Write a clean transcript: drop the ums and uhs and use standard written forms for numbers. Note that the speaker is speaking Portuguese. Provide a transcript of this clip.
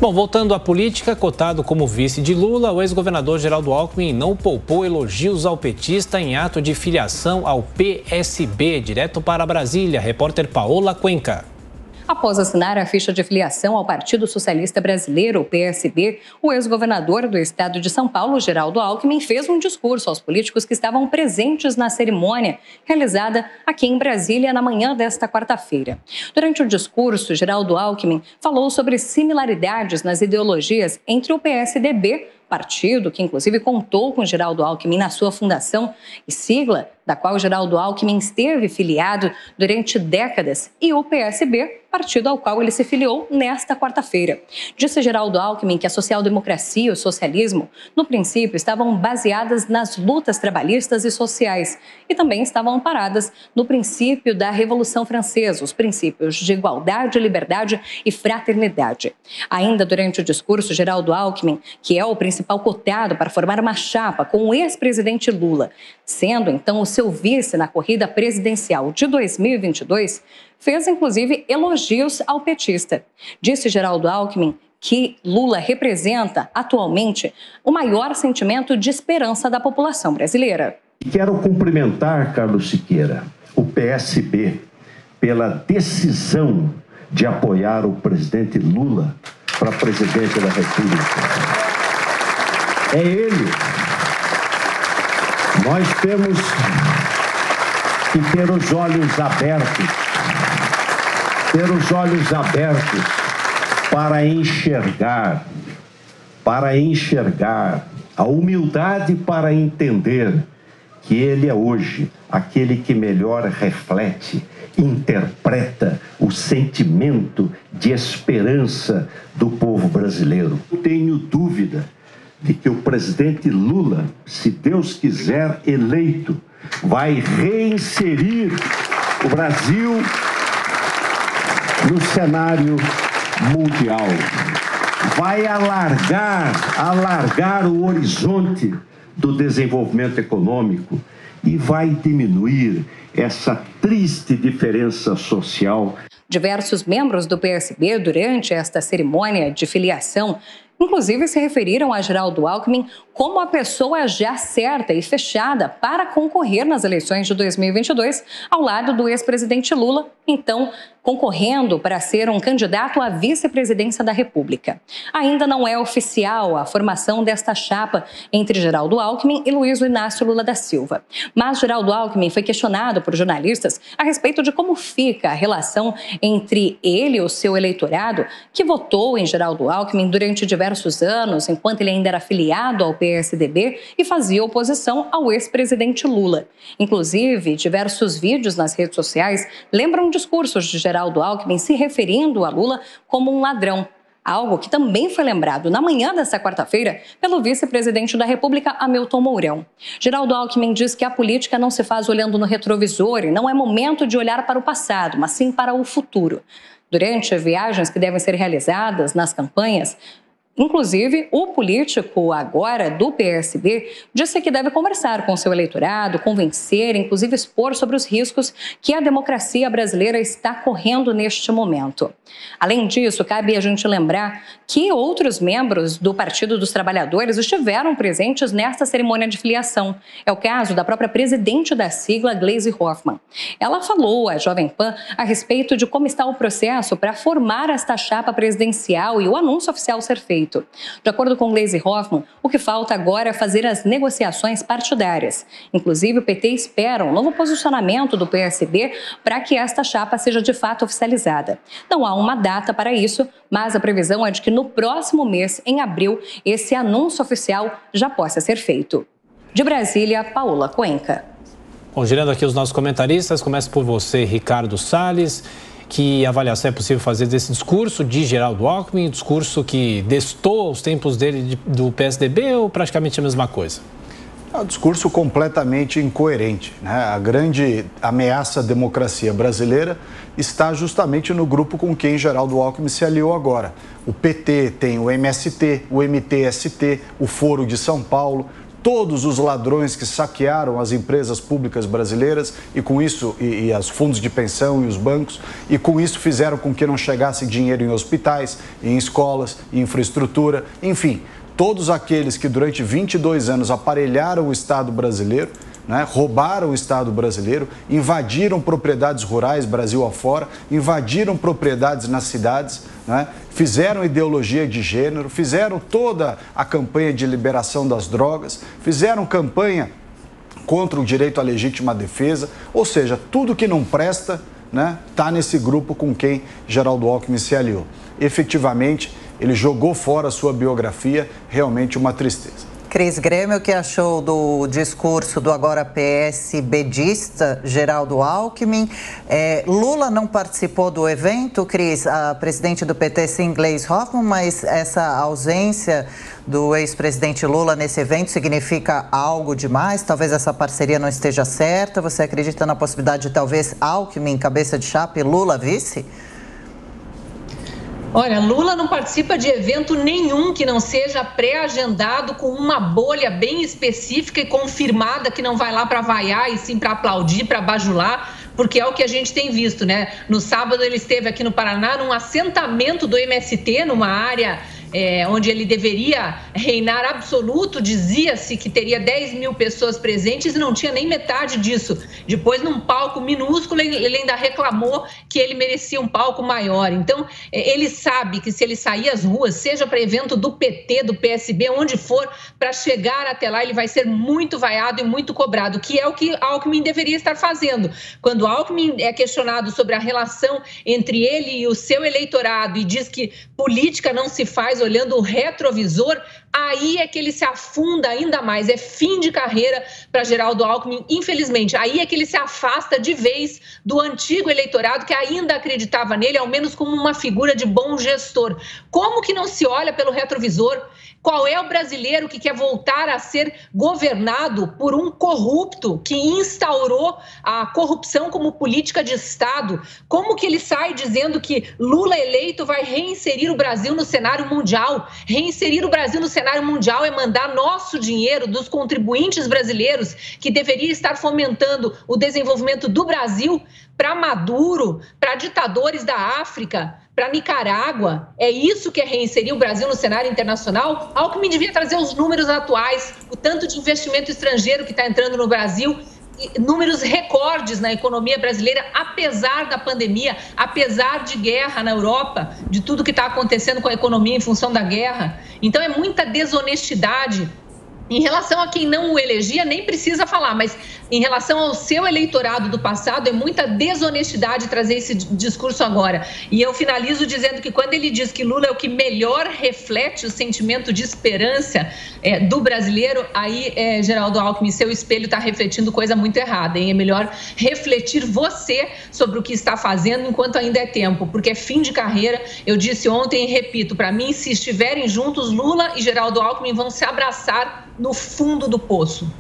Bom, voltando à política, cotado como vice de Lula, o ex-governador Geraldo Alckmin não poupou elogios ao petista em ato de filiação ao PSB. Direto para Brasília, repórter Paola Cuenca. Após assinar a ficha de filiação ao Partido Socialista Brasileiro, o PSB, o ex-governador do estado de São Paulo, Geraldo Alckmin, fez um discurso aos políticos que estavam presentes na cerimônia realizada aqui em Brasília na manhã desta quarta-feira. Durante o discurso, Geraldo Alckmin falou sobre similaridades nas ideologias entre o PSDB, partido que inclusive contou com Geraldo Alckmin na sua fundação, e sigla da qual Geraldo Alckmin esteve filiado durante décadas, e o PSB, partido ao qual ele se filiou nesta quarta-feira. Disse Geraldo Alckmin que a social-democracia e o socialismo, no princípio, estavam baseadas nas lutas trabalhistas e sociais e também estavam amparadas no princípio da Revolução Francesa, os princípios de igualdade, liberdade e fraternidade. Ainda durante o discurso, Geraldo Alckmin, que é o principal cotado para formar uma chapa com o ex-presidente Lula, sendo então o seu vice na corrida presidencial de 2022, fez inclusive elogios ao petista. Disse Geraldo Alckmin que Lula representa atualmente o maior sentimento de esperança da população brasileira. Quero cumprimentar, Carlos Siqueira, o PSB pela decisão de apoiar o presidente Lula para presidente da República. É ele. Nós temos que ter os olhos abertos, para enxergar, a humildade para entender que ele é hoje aquele que melhor reflete, interpreta o sentimento de esperança do povo brasileiro. Não tenho dúvida de que o presidente Lula, se Deus quiser eleito, vai reinserir o Brasil no cenário mundial. Vai alargar o horizonte do desenvolvimento econômico e vai diminuir essa triste diferença social. Diversos membros do PSB, durante esta cerimônia de filiação, inclusive se referiram a Geraldo Alckmin como a pessoa já certa e fechada para concorrer nas eleições de 2022, ao lado do ex-presidente Lula, então concorrendo para ser um candidato à vice-presidência da República. Ainda não é oficial a formação desta chapa entre Geraldo Alckmin e Luiz Inácio Lula da Silva. Mas Geraldo Alckmin foi questionado por jornalistas a respeito de como fica a relação entre ele e o seu eleitorado, que votou em Geraldo Alckmin durante diversos anos, enquanto ele ainda era filiado ao PSDB e fazia oposição ao ex-presidente Lula. Inclusive, diversos vídeos nas redes sociais lembram discursos de Geraldo Alckmin se referindo a Lula como um ladrão. Algo que também foi lembrado na manhã desta quarta-feira pelo vice-presidente da República, Hamilton Mourão. Geraldo Alckmin diz que a política não se faz olhando no retrovisor e não é momento de olhar para o passado, mas sim para o futuro. Durante viagens que devem ser realizadas nas campanhas, inclusive, o político agora do PSB disse que deve conversar com seu eleitorado, convencer, inclusive expor sobre os riscos que a democracia brasileira está correndo neste momento. Além disso, cabe a gente lembrar que outros membros do Partido dos Trabalhadores estiveram presentes nesta cerimônia de filiação. É o caso da própria presidente da sigla, Gleisi Hoffmann. Ela falou à Jovem Pan a respeito de como está o processo para formar esta chapa presidencial e o anúncio oficial ser feito. De acordo com Gleisi Hoffmann, o que falta agora é fazer as negociações partidárias. Inclusive, o PT espera um novo posicionamento do PSB para que esta chapa seja de fato oficializada. Não há uma data para isso, mas a previsão é de que no próximo mês, em abril, esse anúncio oficial já possa ser feito. De Brasília, Paola Cuenca. Bom, girando aqui os nossos comentaristas, começa por você, Ricardo Salles. Que avaliação é possível fazer desse discurso de Geraldo Alckmin, discurso que destoa os tempos dele do PSDB ou praticamente a mesma coisa? É um discurso completamente incoerente, né? A grande ameaça à democracia brasileira está justamente no grupo com quem Geraldo Alckmin se aliou agora. O PT tem o MST, o MTST, o Foro de São Paulo, todos os ladrões que saquearam as empresas públicas brasileiras e com isso, e os fundos de pensão e os bancos, e com isso fizeram com que não chegasse dinheiro em hospitais, em escolas, em infraestrutura, enfim, todos aqueles que durante 22 anos aparelharam o Estado brasileiro, né, roubaram o Estado brasileiro, invadiram propriedades rurais Brasil afora, invadiram propriedades nas cidades, né, fizeram ideologia de gênero, fizeram toda a campanha de liberação das drogas, fizeram campanha contra o direito à legítima defesa, ou seja, tudo que não presta, né, tá nesse grupo com quem Geraldo Alckmin se aliou. Efetivamente, ele jogou fora a sua biografia, realmente uma tristeza. Cris Grêmio, o que achou do discurso do agora PSBdista Geraldo Alckmin? Lula não participou do evento, Cris, a presidente do PT, sim, Gleisi Hoffmann, mas essa ausência do ex-presidente Lula nesse evento significa algo demais? Talvez essa parceria não esteja certa? Você acredita na possibilidade de talvez Alckmin, cabeça de chapa, e Lula vice? Olha, Lula não participa de evento nenhum que não seja pré-agendado com uma bolha bem específica e confirmada que não vai lá para vaiar e sim para aplaudir, para bajular, porque é o que a gente tem visto, né? No sábado ele esteve aqui no Paraná num assentamento do MST, numa área onde ele deveria reinar absoluto, dizia-se que teria 10 mil pessoas presentes e não tinha nem metade disso. Depois, num palco minúsculo, ele ainda reclamou que ele merecia um palco maior. Então, ele sabe que se ele sair às ruas, seja para evento do PT, do PSB, onde for, para chegar até lá, ele vai ser muito vaiado e muito cobrado, que é o que Alckmin deveria estar fazendo. Quando Alckmin é questionado sobre a relação entre ele e o seu eleitorado e diz que política não se faz olhando o retrovisor, aí é que ele se afunda ainda mais, é fim de carreira para Geraldo Alckmin, infelizmente. Aí é que ele se afasta de vez do antigo eleitorado que ainda acreditava nele, ao menos como uma figura de bom gestor. Como que não se olha pelo retrovisor? Qual é o brasileiro que quer voltar a ser governado por um corrupto que instaurou a corrupção como política de Estado? Como que ele sai dizendo que Lula eleito vai reinserir o Brasil no cenário mundial? Reinserir o Brasil no cenário mundial é mandar nosso dinheiro dos contribuintes brasileiros, que deveria estar fomentando o desenvolvimento do Brasil, para Maduro, para ditadores da África, para Nicarágua. É isso que é reinserir o Brasil no cenário internacional? Alckmin devia trazer os números atuais, o tanto de investimento estrangeiro que está entrando no Brasil, números recordes na economia brasileira, apesar da pandemia, apesar de guerra na Europa, de tudo que está acontecendo com a economia em função da guerra. Então é muita desonestidade. Em relação a quem não o elegia, nem precisa falar, mas em relação ao seu eleitorado do passado, é muita desonestidade trazer esse discurso agora. E eu finalizo dizendo que quando ele diz que Lula é o que melhor reflete o sentimento de esperança do brasileiro, aí, Geraldo Alckmin, seu espelho está refletindo coisa muito errada, hein? É melhor refletir você sobre o que está fazendo enquanto ainda é tempo, porque é fim de carreira. Eu disse ontem e repito, para mim, se estiverem juntos, Lula e Geraldo Alckmin vão se abraçar no fundo do poço.